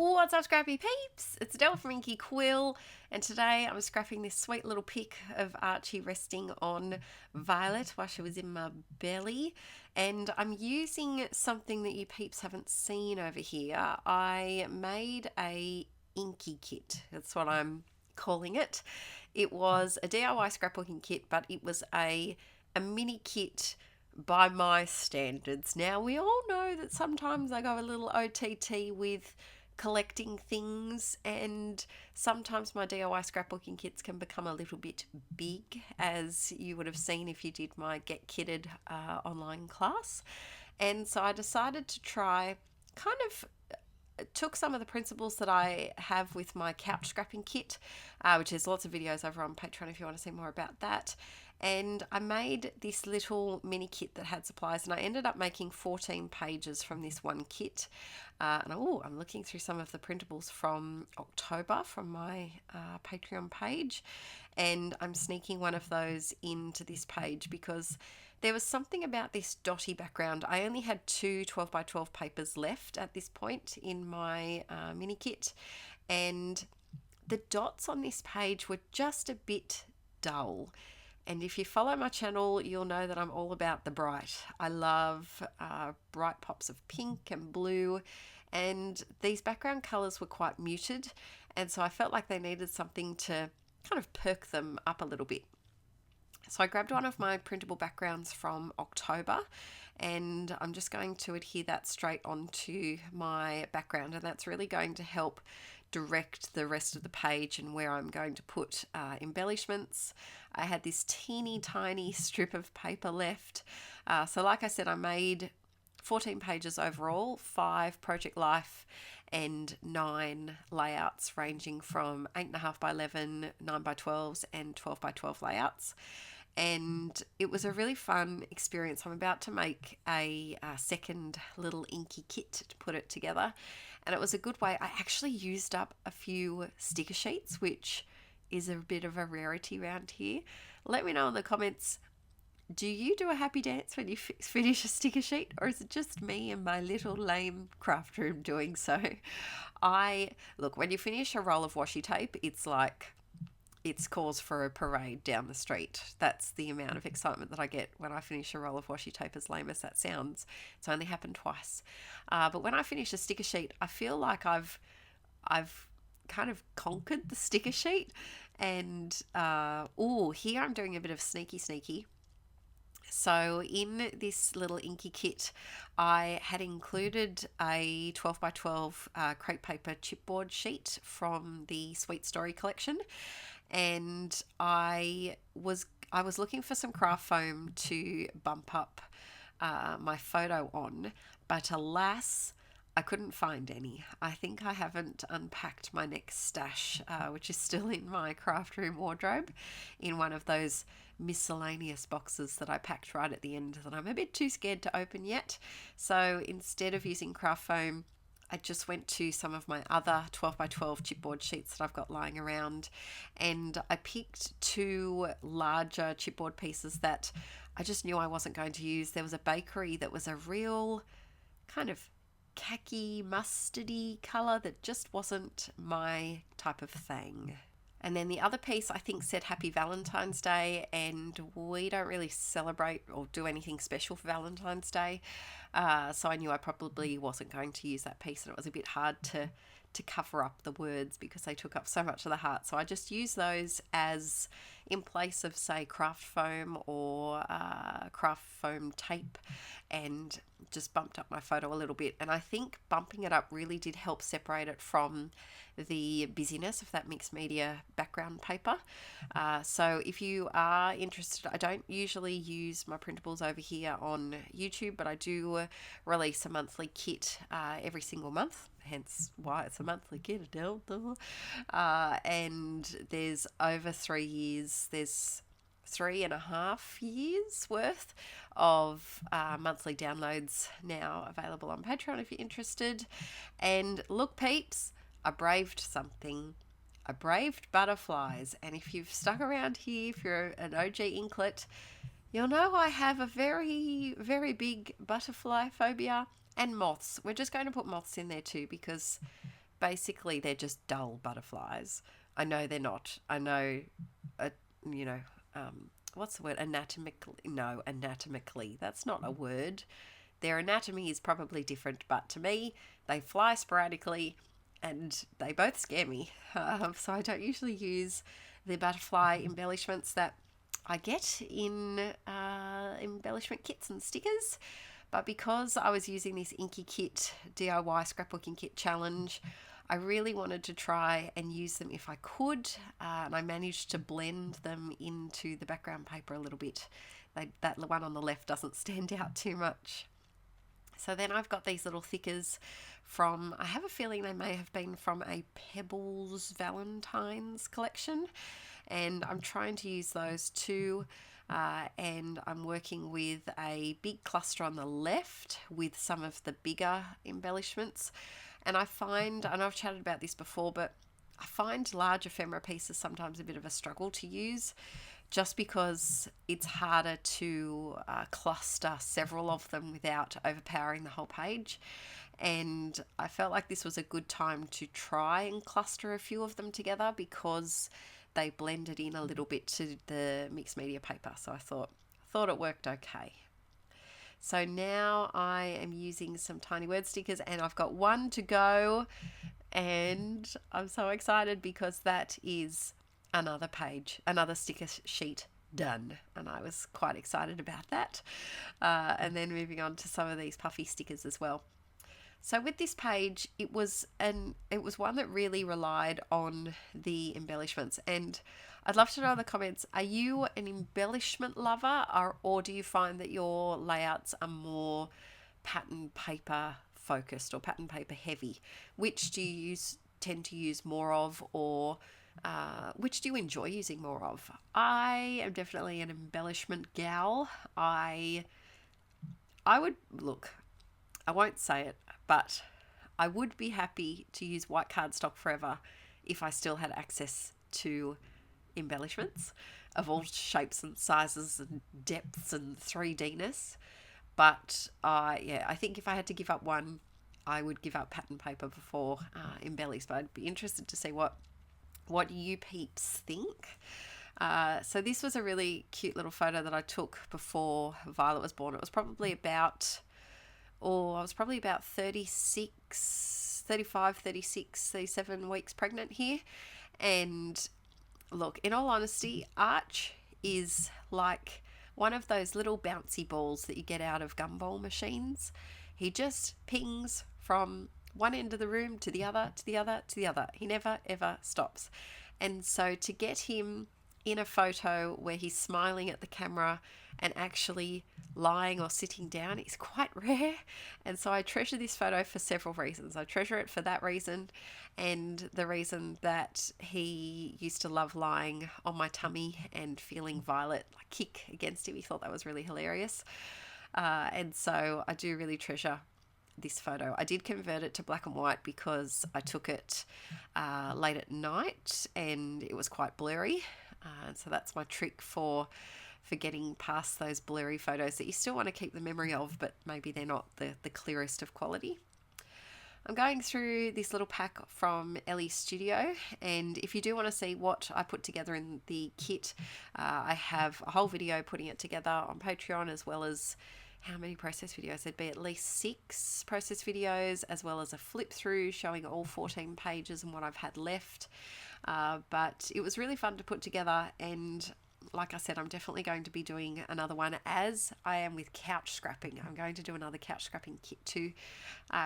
What's up, Scrappy peeps? It's Adele from Inkie Quill, and today I'm scrapping this sweet little pic of Archie resting on Violet while she was in my belly, and I'm using something that you peeps haven't seen over here. I made a Inkie kit. That's what I'm calling it. It was a DIY scrapbooking kit, but it was a mini kit by my standards. Now, we all know that sometimes I go a little OTT with collecting things, and sometimes my DIY scrapbooking kits can become a little bit big, as you would have seen if you did my Get Kitted online class. And so I decided to try, took some of the principles that I have with my couch scrapping kit, which there's lots of videos over on Patreon if you want to see more about that. And I made this little mini kit that had supplies, and I ended up making 14 pages from this one kit. I'm looking through some of the printables from October from my Patreon page, and I'm sneaking one of those into this page because there was something about this dotty background. I only had two 12 by 12 papers left at this point in my mini kit, and the dots on this page were just a bit dull. And if you follow my channel, you'll know that I'm all about the bright. I love bright pops of pink and blue, and these background colours were quite muted, and so I felt like they needed something to kind of perk them up a little bit. So I grabbed one of my printable backgrounds from October, and I'm just going to adhere that straight onto my background, and that's really going to help direct the rest of the page and where I'm going to put embellishments. I had this teeny tiny strip of paper left. So like I said, I made 14 pages overall, 5 Project Life and 9 layouts ranging from 8.5 by 11, 9 by 12s and 12 by 12 layouts. And it was a really fun experience. I'm about to make a second little Inkie kit to put it together, and it was a good way. I actually used up a few sticker sheets, which is a bit of a rarity around here. Let me know in the comments, do you do a happy dance when you finish a sticker sheet, or is it just me and my little lame craft room doing so? Look, when you finish a roll of washi tape, it's like it's cause for a parade down the street. That's the amount of excitement that I get when I finish a roll of washi tape, as lame as that sounds. It's only happened twice. But when I finish a sticker sheet, I feel like I've kind of conquered the sticker sheet. And here I'm doing a bit of sneaky. So in this little Inkie kit, I had included a 12 by 12 crepe paper chipboard sheet from the Sweet Story collection, and I was looking for some craft foam to bump up my photo on, but alas, I couldn't find any. I think I haven't unpacked my next stash, which is still in my craft room wardrobe, in one of those miscellaneous boxes that I packed right at the end that I'm a bit too scared to open yet. So instead of using craft foam, I just went to some of my other 12 by 12 chipboard sheets that I've got lying around, and I picked 2 larger chipboard pieces that I just knew I wasn't going to use. There was a bakery that was a real kind of khaki mustardy colour that just wasn't my type of thing. And then the other piece I think said Happy Valentine's Day, and we don't really celebrate or do anything special for Valentine's Day. So I knew I probably wasn't going to use that piece, and it was a bit hard to cover up the words because they took up so much of the heart. So I just used those as in place of, say, craft foam or craft foam tape, and just bumped up my photo a little bit. And I think bumping it up really did help separate it from the busyness of that mixed media background paper. So if you are interested, I don't usually use my printables over here on YouTube, but I do release a monthly kit every single month, hence why it's a monthly kit, Adele. And there's over 3 years, there's 3.5 years worth of monthly downloads now available on Patreon if you're interested. And look, peeps, I braved something. I braved butterflies, and if you've stuck around here, if you're an OG inklet, you'll know I have a very, very big butterfly phobia, and moths. We're just going to put moths in there too, because basically they're just dull butterflies. I know they're not. I know, you know, what's the word? Anatomically? No, anatomically. That's not a word. Their anatomy is probably different, but to me, they fly sporadically and they both scare me. So I don't usually use the butterfly embellishments that I get in embellishment kits and stickers. But because I was using this Inkie Kit DIY scrapbooking kit challenge, I really wanted to try and use them if I could, and I managed to blend them into the background paper a little bit. That one on the left doesn't stand out too much. So then I've got these little thickers from, I have a feeling they may have been from a Pebbles Valentine's collection, and I'm trying to use those too. And I'm working with a big cluster on the left with some of the bigger embellishments. And I find, I know I've chatted about this before, but I find large ephemera pieces sometimes a bit of a struggle to use, just because it's harder to cluster several of them without overpowering the whole page. And I felt like this was a good time to try and cluster a few of them together because they blended in a little bit to the mixed media paper. So I thought it worked okay. So now I am using some tiny word stickers, and I've got one to go, and I'm so excited because that is another page, another sticker sheet done, and I was quite excited about that. And then moving on to some of these puffy stickers as well. So with this page, it was one that really relied on the embellishments, and I'd love to know in the comments, are you an embellishment lover, or do you find that your layouts are more pattern paper focused or pattern paper heavy? Which do you tend to use more of, or which do you enjoy using more of? I am definitely an embellishment gal. I would, look, I won't say it, but I would be happy to use white cardstock forever if I still had access to embellishments of all shapes and sizes and depths and 3D-ness. But I think if I had to give up one, I would give up pattern paper before embellish. But I'd be interested to see what you peeps think. So this was a really cute little photo that I took before Violet was born. It was probably about 35, 36, 37 weeks pregnant here. And look, in all honesty, Arch is like one of those little bouncy balls that you get out of gumball machines. He just pings from one end of the room to the other, to the other, to the other. He never, ever stops. And so to get him in a photo where he's smiling at the camera and actually lying or sitting down is quite rare. And so I treasure this photo for several reasons. I treasure it for that reason, and the reason that he used to love lying on my tummy and feeling Violet like kick against him. He thought that was really hilarious. And so I do really treasure this photo. I did convert it to black and white because I took it late at night and it was quite blurry. So that's my trick for getting past those blurry photos that you still want to keep the memory of, but maybe they're not the clearest of quality. I'm going through this little pack from Ellie Studio, and if you do want to see what I put together in the kit, I have a whole video putting it together on Patreon, as well as how many process videos? There'd be at least 6 process videos, as well as a flip through showing all 14 pages and what I've had left. But it was really fun to put together, and like I said, I'm definitely going to be doing another one, as I am with couch scrapping. I'm going to do another couch scrapping kit too,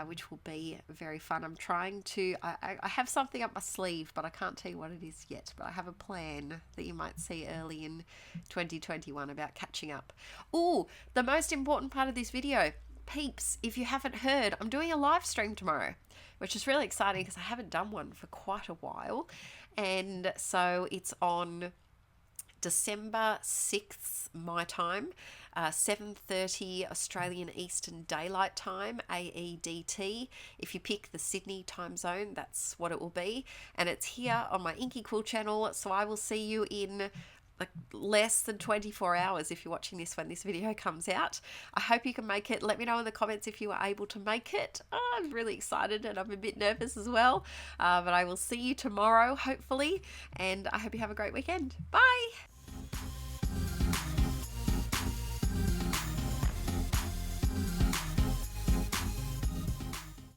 which will be very fun. I'm trying to, I have something up my sleeve, but I can't tell you what it is yet, but I have a plan that you might see early in 2021 about catching up. Oh, the most important part of this video, peeps, if you haven't heard, I'm doing a live stream tomorrow, which is really exciting because I haven't done one for quite a while. And so it's on December 6th, my time, 7:30 Australian Eastern Daylight Time, AEDT. If you pick the Sydney time zone, that's what it will be. And it's here on my Inkie Quill channel, so I will see you in like less than 24 hours if you're watching this when this video comes out. I hope you can make it. Let me know in the comments if you were able to make it. Oh, I'm really excited and I'm a bit nervous as well, but I will see you tomorrow hopefully, and I hope you have a great weekend. Bye.